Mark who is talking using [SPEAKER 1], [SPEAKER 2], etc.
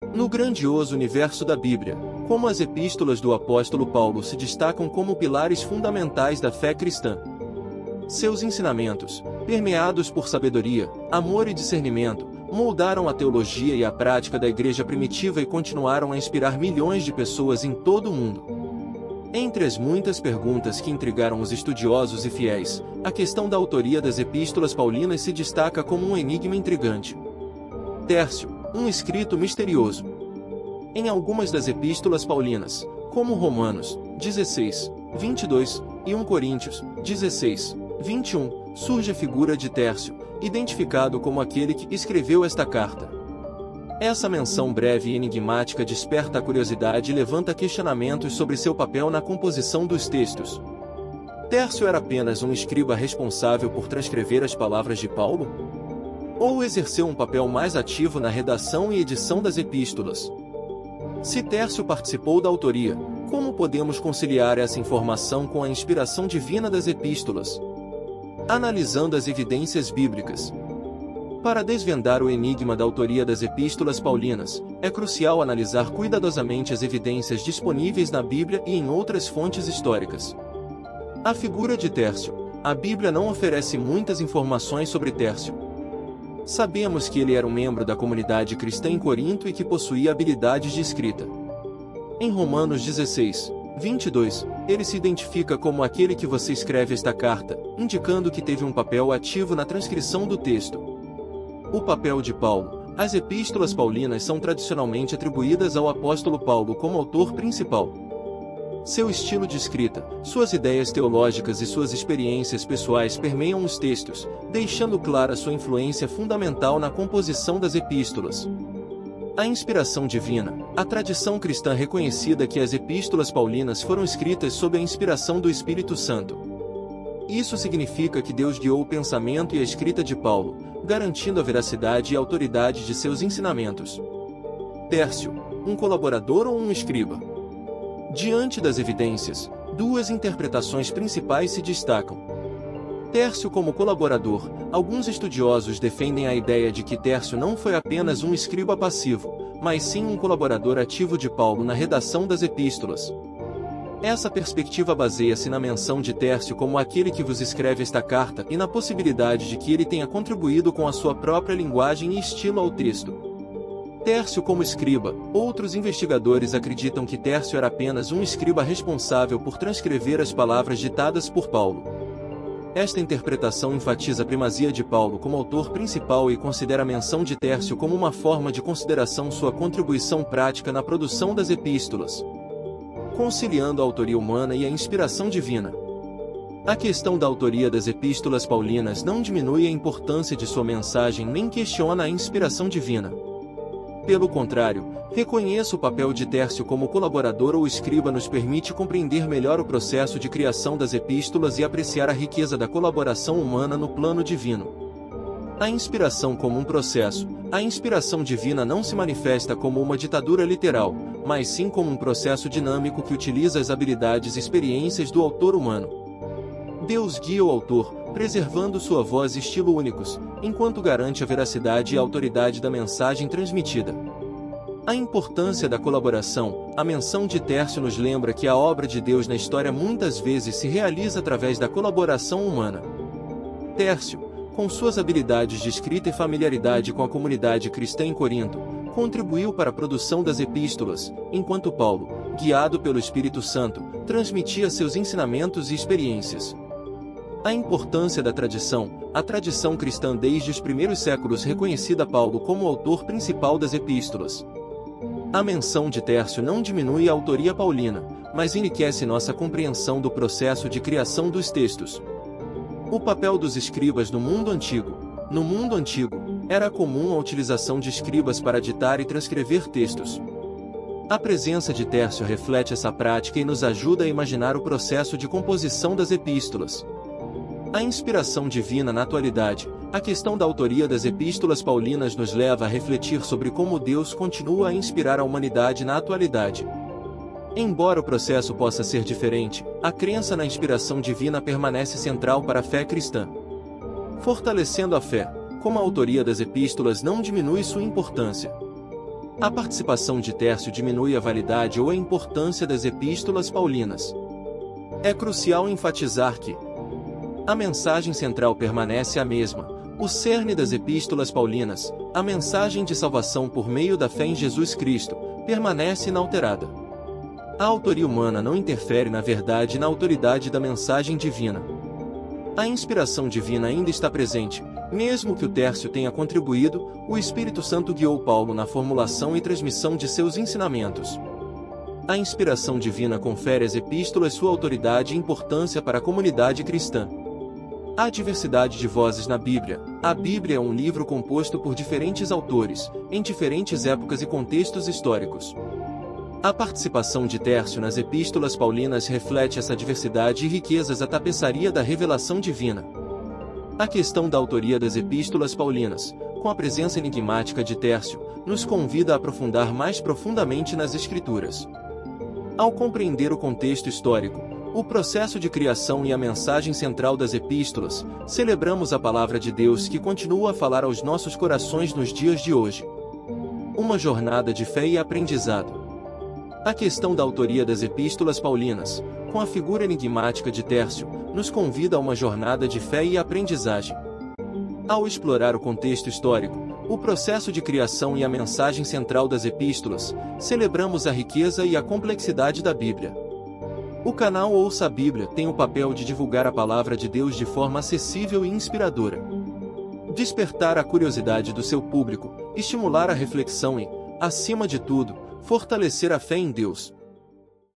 [SPEAKER 1] No grandioso universo da Bíblia, como as epístolas do apóstolo Paulo se destacam como pilares fundamentais da fé cristã. Seus ensinamentos, permeados por sabedoria, amor e discernimento, moldaram a teologia e a prática da igreja primitiva e continuaram a inspirar milhões de pessoas em todo o mundo. Entre as muitas perguntas que intrigaram os estudiosos e fiéis, a questão da autoria das epístolas paulinas se destaca como um enigma intrigante. Tércio, um escrito misterioso. Em algumas das epístolas paulinas, como Romanos 16, 22 e 1 Coríntios 16, 21, surge a figura de Tércio, identificado como aquele que escreveu esta carta. Essa menção breve e enigmática desperta a curiosidade e levanta questionamentos sobre seu papel na composição dos textos. Tércio era apenas um escriba responsável por transcrever as palavras de Paulo? Ou exerceu um papel mais ativo na redação e edição das epístolas? Se Tércio participou da autoria, como podemos conciliar essa informação com a inspiração divina das epístolas? Analisando as evidências bíblicas. Para desvendar o enigma da autoria das epístolas paulinas, é crucial analisar cuidadosamente as evidências disponíveis na Bíblia e em outras fontes históricas. A figura de Tércio. A Bíblia não oferece muitas informações sobre Tércio. Sabemos que ele era um membro da comunidade cristã em Corinto e que possuía habilidades de escrita. Em Romanos 16, 22, ele se identifica como aquele que você escreve esta carta, indicando que teve um papel ativo na transcrição do texto. O papel de Paulo. As epístolas paulinas são tradicionalmente atribuídas ao apóstolo Paulo como autor principal. Seu estilo de escrita, suas ideias teológicas e suas experiências pessoais permeiam os textos, deixando clara sua influência fundamental na composição das epístolas. A inspiração divina. A tradição cristã reconhecida que as epístolas paulinas foram escritas sob a inspiração do Espírito Santo. Isso significa que Deus guiou o pensamento e a escrita de Paulo, garantindo a veracidade e a autoridade de seus ensinamentos. Tércio, um colaborador ou um escriba? Diante das evidências, duas interpretações principais se destacam. Tércio como colaborador. Alguns estudiosos defendem a ideia de que Tércio não foi apenas um escriba passivo, mas sim um colaborador ativo de Paulo na redação das epístolas. Essa perspectiva baseia-se na menção de Tércio como aquele que vos escreve esta carta e na possibilidade de que ele tenha contribuído com a sua própria linguagem e estilo ao texto. Tércio como escriba. Outros investigadores acreditam que Tércio era apenas um escriba responsável por transcrever as palavras ditadas por Paulo. Esta interpretação enfatiza a primazia de Paulo como autor principal e considera a menção de Tércio como uma forma de consideração sua contribuição prática na produção das epístolas, conciliando a autoria humana e a inspiração divina. A questão da autoria das epístolas paulinas não diminui a importância de sua mensagem nem questiona a inspiração divina. Pelo contrário, reconheço o papel de Tércio como colaborador ou escriba nos permite compreender melhor o processo de criação das epístolas e apreciar a riqueza da colaboração humana no plano divino. A inspiração como um processo. A inspiração divina não se manifesta como uma ditadura literal, mas sim como um processo dinâmico que utiliza as habilidades e experiências do autor humano. Deus guia o autor, preservando sua voz e estilo únicos, enquanto garante a veracidade e a autoridade da mensagem transmitida. A importância da colaboração. A menção de Tércio nos lembra que a obra de Deus na história muitas vezes se realiza através da colaboração humana. Tércio, com suas habilidades de escrita e familiaridade com a comunidade cristã em Corinto, contribuiu para a produção das epístolas, enquanto Paulo, guiado pelo Espírito Santo, transmitia seus ensinamentos e experiências. A importância da tradição. A tradição cristã desde os primeiros séculos reconhecida Paulo como o autor principal das epístolas. A menção de Tércio não diminui a autoria paulina, mas enriquece nossa compreensão do processo de criação dos textos. O papel dos escribas no mundo antigo. No mundo antigo, era comum a utilização de escribas para ditar e transcrever textos. A presença de Tércio reflete essa prática e nos ajuda a imaginar o processo de composição das epístolas. A inspiração divina na atualidade. A questão da autoria das epístolas paulinas nos leva a refletir sobre como Deus continua a inspirar a humanidade na atualidade. Embora o processo possa ser diferente, a crença na inspiração divina permanece central para a fé cristã. Fortalecendo a fé, como a autoria das epístolas não diminui sua importância. A participação de Tércio diminui a validade ou a importância das epístolas paulinas. É crucial enfatizar que a mensagem central permanece a mesma, o cerne das epístolas paulinas, a mensagem de salvação por meio da fé em Jesus Cristo, permanece inalterada. A autoria humana não interfere na verdade e na autoridade da mensagem divina. A inspiração divina ainda está presente, mesmo que o Tércio tenha contribuído, o Espírito Santo guiou Paulo na formulação e transmissão de seus ensinamentos. A inspiração divina confere às epístolas sua autoridade e importância para a comunidade cristã. Há diversidade de vozes na Bíblia. A Bíblia é um livro composto por diferentes autores, em diferentes épocas e contextos históricos. A participação de Tércio nas epístolas paulinas reflete essa diversidade e riquezas da tapeçaria da revelação divina. A questão da autoria das epístolas paulinas, com a presença enigmática de Tércio, nos convida a aprofundar mais profundamente nas Escrituras. Ao compreender o contexto histórico, o processo de criação e a mensagem central das epístolas, celebramos a palavra de Deus que continua a falar aos nossos corações nos dias de hoje. Uma jornada de fé e aprendizado. A questão da autoria das epístolas paulinas, com a figura enigmática de Tércio, nos convida a uma jornada de fé e aprendizagem. Ao explorar o contexto histórico, o processo de criação e a mensagem central das epístolas, celebramos a riqueza e a complexidade da Bíblia. O canal Ouça a Bíblia tem o papel de divulgar a palavra de Deus de forma acessível e inspiradora. Despertar a curiosidade do seu público, estimular a reflexão e, acima de tudo, fortalecer a fé em Deus.